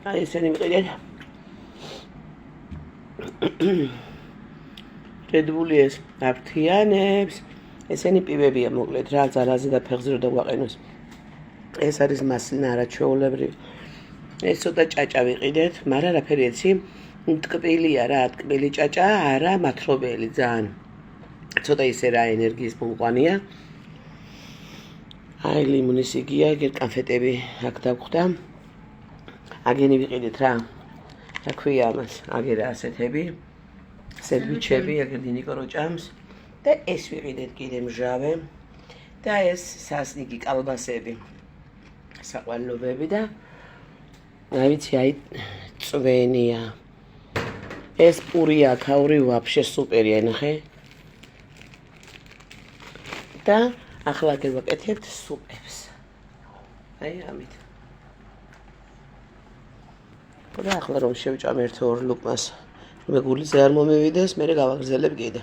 აი ესენი მიყიდეთ. Redbulli ეს აფთიანებს. ესენი პივებია მოკლედ რა ძალაზე და ფეხზე რომ დავაყენოს. ეს არის მასლინა არაჩვეულებრივი. ეს ცოტა ჭაჭა ვიყიდეთ, მაგრამ რაფერი იცი? ტკბილია რა, ტკბილი ჭაჭა, არა მათრობელი ძალიან. ცოტა ისე რა ენერგიის მომყვანია. აი ლიმონის იგია, ეგერ კანფეტები აქ დავხვდა. აგენი ვიყიდეთ რა. რა ქვია ამას? აგერა ასეთები. სენდვიჩები, აგერ დინიკო რო ჭამს. და ეს ვიყიდეთ კიდე მჟავე. და ეს სასნიკი კალბასები. საყვარლობები და აი ვიცი, აი წვენია. ეს პურია, ქაური ვაფშე სუპერია, ნახე. და ახლა აგერ ვაკეთებთ სუპებს. აი ამით. და ახლა რომ შევჭამ ერთ-ორ ლუკმას, რომ გულიც არ მომევიდეს, მე გავაგრძელებ კიდე.